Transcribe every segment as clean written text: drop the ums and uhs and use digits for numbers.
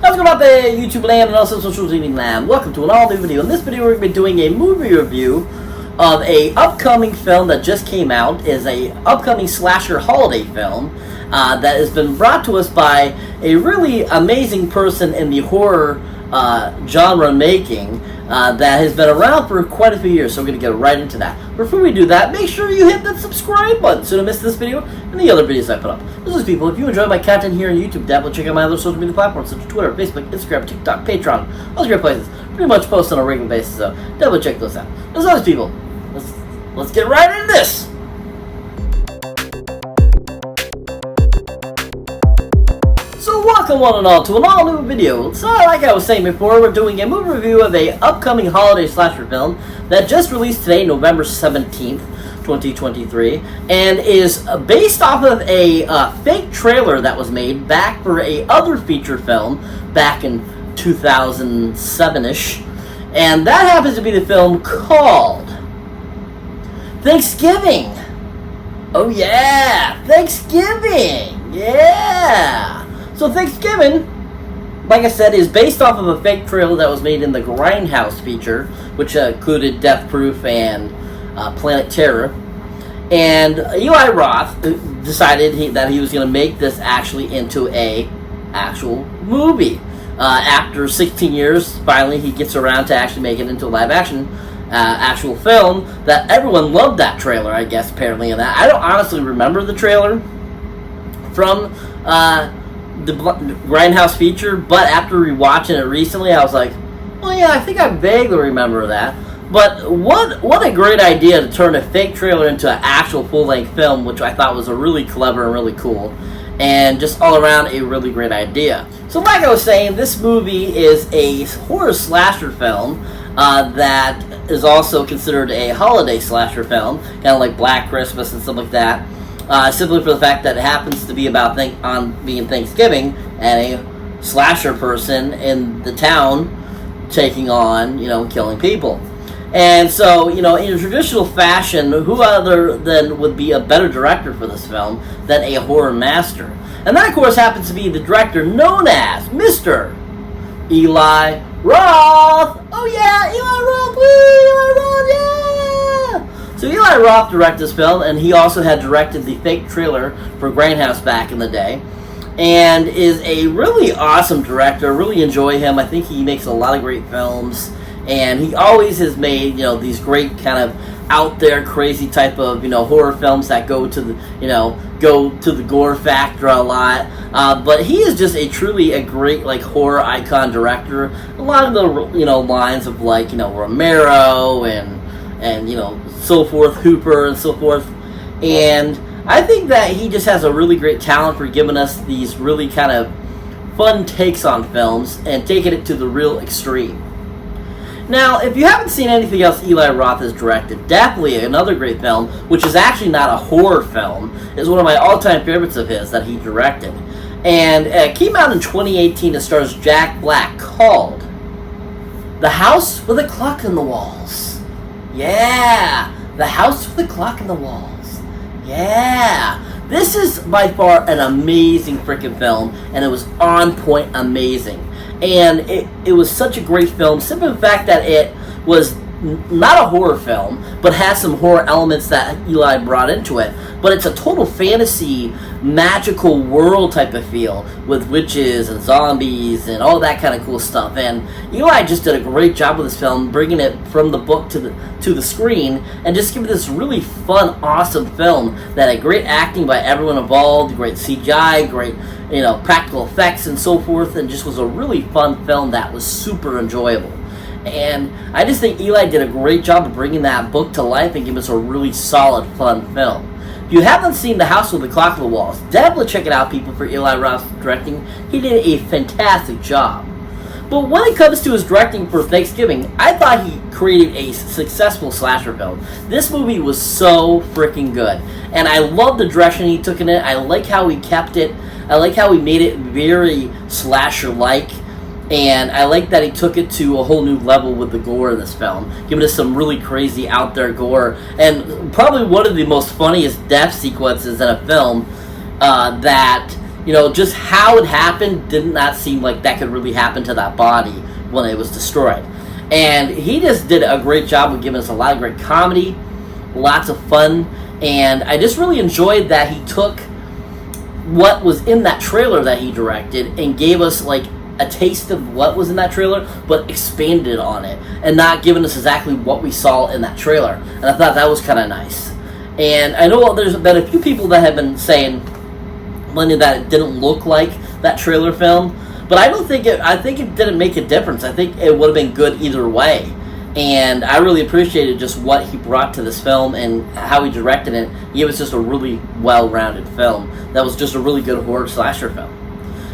How's it going out there, YouTube land and also social media land? Welcome to an all-new video. In this video, we're going to be doing a movie review of a upcoming film that just came out. Is a upcoming slasher holiday film that has been brought to us by a really amazing person in the horror genre making that has been around for quite a few years, so we're going to get right into that. Before we do that, make sure you hit that subscribe button so you don't miss this video and the other videos I put up. This is people, if you enjoy my content here on YouTube, definitely check out my other social media platforms such as Twitter, Facebook, Instagram, TikTok, Patreon, all those great places. Pretty much post on a regular basis, so definitely check those out. As always, people, let's get right into this! So welcome one and all to an all-new video. So like I was saying before, we're doing a movie review of a upcoming holiday slasher film that just released today, November 17th, 2023, and is based off of a fake trailer that was made back for a other feature film back in 2007-ish, and that happens to be the film called Thanksgiving. Oh yeah, Thanksgiving, yeah! So Thanksgiving, like I said, is based off of a fake trailer that was made in the Grindhouse feature, which included Death Proof and Planet Terror. And Eli Roth decided that he was going to make this actually into a actual movie. After 16 years, finally he gets around to actually make it into a live action actual film. That everyone loved that trailer, I guess, apparently. And that I don't honestly remember the trailer from the Grindhouse feature, but after rewatching it recently, I was like, well, yeah, I think I vaguely remember that. But what a great idea to turn a fake trailer into an actual full-length film, which I thought was a really clever and really cool, and just all around a really great idea. So like I was saying, this movie is a horror slasher film that is also considered a holiday slasher film, kind of like Black Christmas and stuff like that. Simply for the fact that it happens to be about being Thanksgiving and a slasher person in the town taking on, killing people. And so, in a traditional fashion, who other than would be a better director for this film than a horror master? And that, of course, happens to be the director known as Mr. Eli Roth. Oh yeah, Eli Roth, woo, Eli Roth, yeah! So Eli Roth directed this film, and he also had directed the fake trailer for Grindhouse back in the day, and is a really awesome director. Really enjoy him. I think he makes a lot of great films, and he always has made these great kind of out there crazy type of horror films that go to the gore factor a lot. But he is just truly a great horror icon director. A lot of the lines of Romero and so forth, Hooper and so forth. And I think that he just has a really great talent for giving us these really kind of fun takes on films and taking it to the real extreme. Now, if you haven't seen anything else Eli Roth has directed, definitely another great film, which is actually not a horror film, is one of my all-time favorites of his that he directed. And it came out in 2018. It stars Jack Black, called The House with a Clock in the Walls. Yeah! The House with a Clock in the Walls. Yeah! This is by far an amazing freaking film, and it was on point amazing. And it was such a great film, simply the fact that it was not a horror film, but has some horror elements that Eli brought into it. But it's a total fantasy, magical world type of feel, with witches and zombies and all that kind of cool stuff. And Eli just did a great job with this film, bringing it from the book to the screen, and just giving this really fun, awesome film that had great acting by everyone involved, great CGI, great practical effects and so forth, and just was a really fun film that was super enjoyable. And I just think Eli did a great job of bringing that book to life and giving us a really solid, fun film. If you haven't seen The House with the Clock on the Walls, definitely check it out, people, for Eli Roth's directing. He did a fantastic job. But when it comes to his directing for Thanksgiving, I thought he created a successful slasher film. This movie was so freaking good. And I love the direction he took in it. I like how he kept it. I like how he made it very slasher-like. And I like that he took it to a whole new level with the gore in this film, giving us some really crazy out there gore, and probably one of the most funniest death sequences in a film that just how it happened did not seem like that could really happen to that body when it was destroyed. And he just did a great job of giving us a lot of great comedy, lots of fun, and I just really enjoyed that he took what was in that trailer that he directed and gave us like a taste of what was in that trailer, but expanded on it and not giving us exactly what we saw in that trailer. And I thought that was kind of nice. And I know there's been a few people that have been saying that it didn't look like that trailer film, but I think it didn't make a difference. I think it would have been good either way. And I really appreciated just what he brought to this film and how he directed it. It was just a really well-rounded film that was just a really good horror slasher film.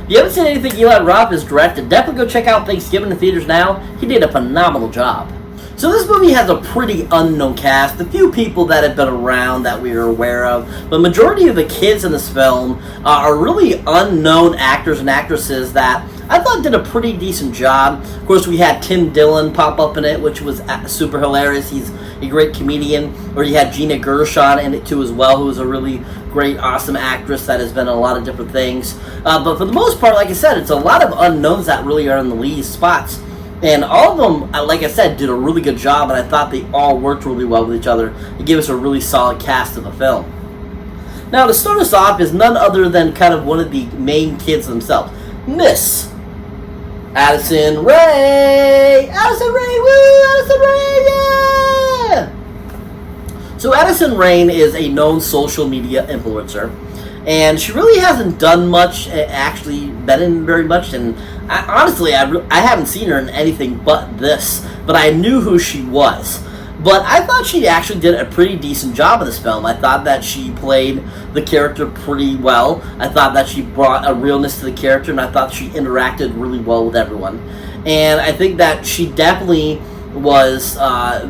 If you haven't seen anything Eli Roth has directed, definitely go check out Thanksgiving in theaters now. He did a phenomenal job. So this movie has a pretty unknown cast, a few people that have been around that we are aware of, but majority of the kids in this film are really unknown actors and actresses that I thought did a pretty decent job. Of course, we had Tim Dillon pop up in it, which was super hilarious. He's a great comedian. Or you had Gina Gershon in it too as well, who was a really great, awesome actress that has been in a lot of different things. But for the most part, like I said, it's a lot of unknowns that really are in the lead spots. And all of them, like I said, did a really good job, and I thought they all worked really well with each other. It gave us a really solid cast of the film. Now, to start us off is none other than kind of one of the main kids themselves, Miss Addison Rae! Addison Rae, woo! Addison Rae, yeah! So Addison Rae is a known social media influencer, and she really hasn't done much, actually been in very much, and honestly, I haven't seen her in anything but this, but I knew who she was. But I thought she actually did a pretty decent job in this film. I thought that she played the character pretty well. I thought that she brought a realness to the character, and I thought she interacted really well with everyone. And I think that she definitely was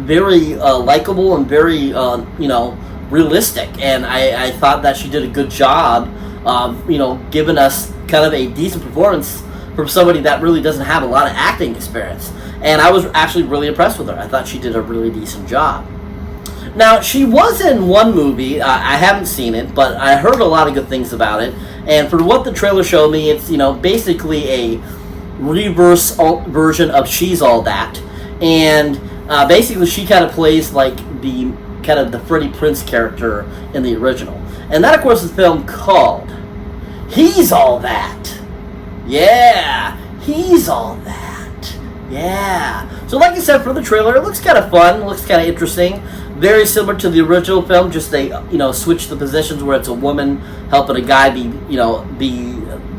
very likable and very, realistic. And I thought that she did a good job of, giving us kind of a decent performance from somebody that really doesn't have a lot of acting experience. And I was actually really impressed with her. I thought she did a really decent job. Now, she was in one movie. I haven't seen it, but I heard a lot of good things about it. And for what the trailer showed me, it's, basically a reverse version of She's All That. And basically she kind of plays like the Freddie Prinze character in the original. And that, of course, is a film called He's All That. Yeah, He's All That. Yeah. So like I said, for the trailer, it looks kind of fun. It looks kind of interesting. Very similar to the original film, just they, switch the positions where it's a woman helping a guy be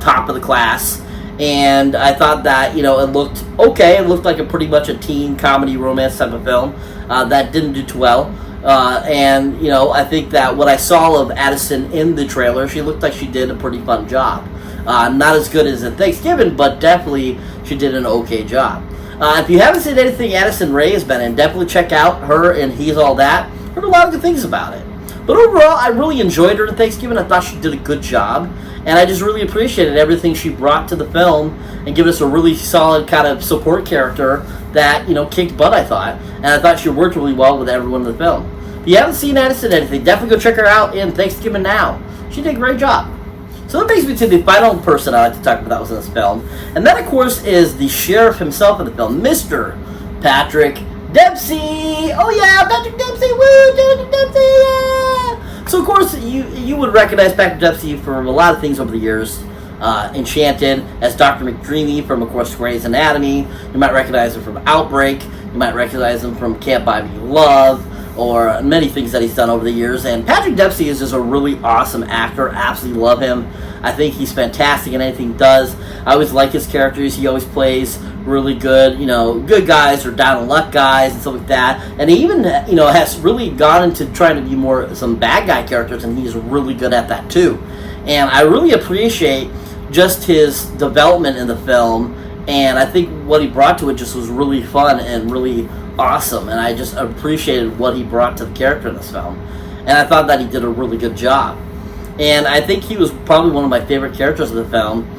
top of the class. And I thought that, it looked okay. It looked like pretty much a teen comedy romance type of film that didn't do too well. And I think that what I saw of Addison in the trailer, she looked like she did a pretty fun job. Not as good as in Thanksgiving, but definitely she did an okay job. If you haven't seen anything Addison Rae has been in, definitely check out her and He's All That. Heard a lot of good things about it. But overall, I really enjoyed her in Thanksgiving. I thought she did a good job. And I just really appreciated everything she brought to the film and gave us a really solid kind of support character that, kicked butt, I thought. And I thought she worked really well with everyone in the film. If you haven't seen Addison anything, definitely go check her out in Thanksgiving Now. She did a great job. So that brings me to the final person I like to talk about that was in this film. And that, of course, is the sheriff himself in the film, Mr. Patrick Dempsey. Oh, yeah, Patrick Dempsey. Woo, Patrick Dempsey, yeah. So, of course, you would recognize Patrick Dempsey from a lot of things over the years. Enchanted, as Dr. McDreamy from, of course, Grey's Anatomy. You might recognize him from Outbreak. You might recognize him from Can't Buy Me Love, or many things that he's done over the years. And Patrick Dempsey is just a really awesome actor. Absolutely love him. I think he's fantastic in anything he does. I always like his characters. He always plays really good, good guys or down on luck guys and stuff like that. And he even, has really gone into trying to be more some bad guy characters, and he's really good at that too. And I really appreciate just his development in the film, and I think what he brought to it just was really fun and really awesome, and I just appreciated what he brought to the character in this film, and I thought that he did a really good job. And I think he was probably one of my favorite characters of the film,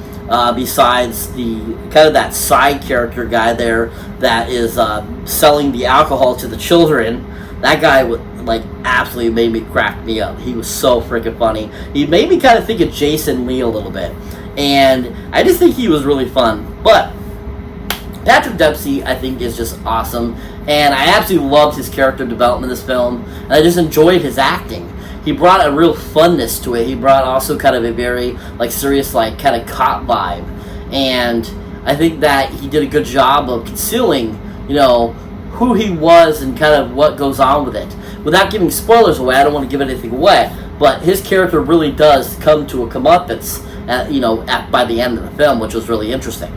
besides the kind of that side character guy there that is selling the alcohol to the children. That guy like absolutely made me crack me up. He was so freaking funny. He made me kind of think of Jason Lee a little bit, and I just think he was really fun. But Patrick Dempsey, I think, is just awesome, and I absolutely loved his character development in this film, and I just enjoyed his acting. He brought a real funness to it. He brought also kind of a very like serious, like kind of cop vibe, and I think that he did a good job of concealing, you know, who he was and kind of what goes on with it. Without giving spoilers away, I don't want to give anything away, but his character really does come to a comeuppance, by the end of the film, which was really interesting.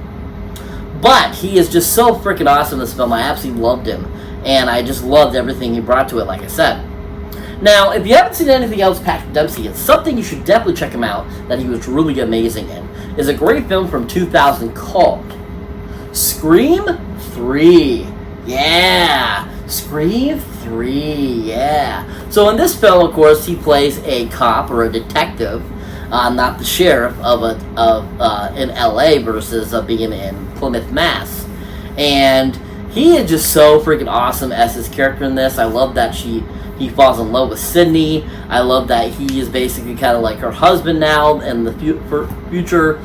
But he is just so freaking awesome in this film. I absolutely loved him, and I just loved everything he brought to it, like I said. Now, if you haven't seen anything else Patrick Dempsey in, something you should definitely check him out that he was really amazing in is a great film from 2000 called Scream 3. Yeah, Scream 3, yeah. So in this film, of course, he plays a cop or a detective, not the sheriff in L.A. versus being in Plymouth, Mass. And he is just so freaking awesome as his character in this. I love that he falls in love with Sydney. I love that he is basically kind of like her husband now in the future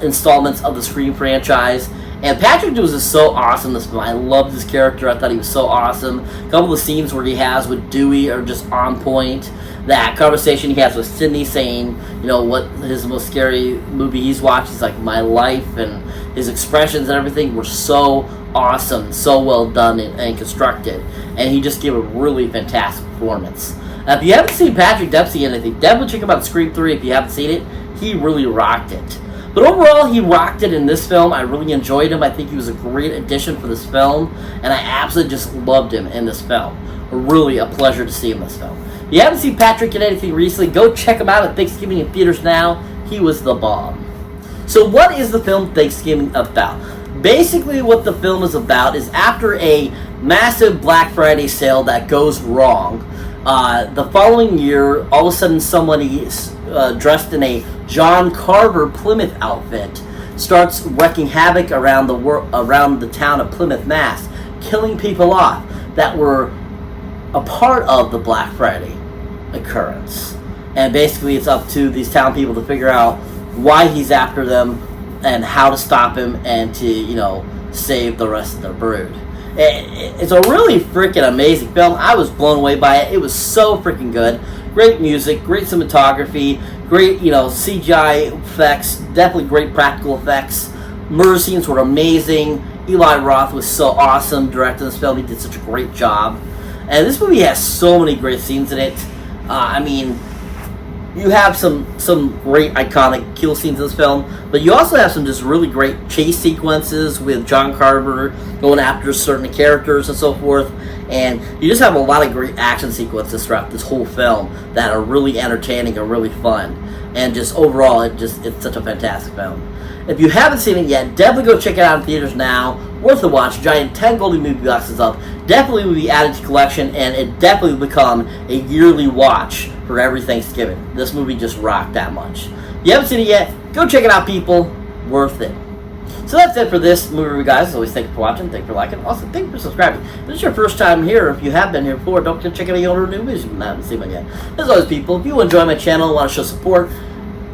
installments of the Scream franchise. And Patrick was just so awesome this film. I loved his character. I thought he was so awesome. A couple of the scenes where he has with Dewey are just on point. That conversation he has with Sydney saying, what his most scary movie he's watched is like My Life, and his expressions and everything were so awesome, so well done and constructed. And he just gave a really fantastic performance. If you haven't seen Patrick Dempsey in anything, definitely check out Scream 3 if you haven't seen it. He really rocked it. But overall, he rocked it in this film. I really enjoyed him. I think he was a great addition for this film, and I absolutely just loved him in this film. Really a pleasure to see him in this film. If you haven't seen Patrick in anything recently, go check him out at Thanksgiving in theaters now. He was the bomb. So what is the film Thanksgiving about? Basically what the film is about is after a massive Black Friday sale that goes wrong, the following year, all of a sudden somebody dressed in a John Carver Plymouth outfit starts wreaking havoc around the town of Plymouth, Mass, killing people off that were a part of the Black Friday occurrence. And basically it's up to these town people to figure out why he's after them and how to stop him and to, save the rest of their brood. It's a really freaking amazing film. I was blown away by it. It was so freaking good. Great music, great cinematography, great, CGI effects, definitely great practical effects. Murder scenes were amazing. Eli Roth was so awesome directing this film. He did such a great job. And this movie has so many great scenes in it. You have some great iconic kill scenes in this film, but you also have some just really great chase sequences with John Carver going after certain characters and so forth. And you just have a lot of great action sequences throughout this whole film that are really entertaining and really fun. And just overall, it's such a fantastic film. If you haven't seen it yet, definitely go check it out in theaters now. Worth a watch. Giant 10 Golden Movie Boxes up. Definitely will be added to collection, and it definitely will become a yearly watch for every Thanksgiving. This movie just rocked that much. If you haven't seen it yet, go check it out, people. Worth it. So that's it for this movie review, guys. As always, thank you for watching. Thank you for liking. Also, thank you for subscribing. If this is your first time here, if you have been here before, don't forget to check out any other new videos if you haven't seen one yet. As always, people, if you enjoy my channel and want to show support,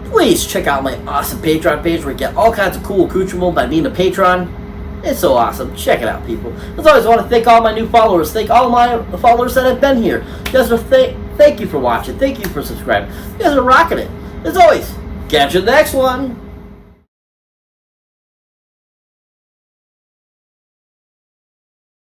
please check out my awesome Patreon page where you get all kinds of cool accoutrements by being a patron. It's so awesome. Check it out, people. As always, I want to thank all my new followers. Thank all my followers that have been here. You guys are thank you for watching. Thank you for subscribing. You guys are rocking it. As always, catch you in the next one.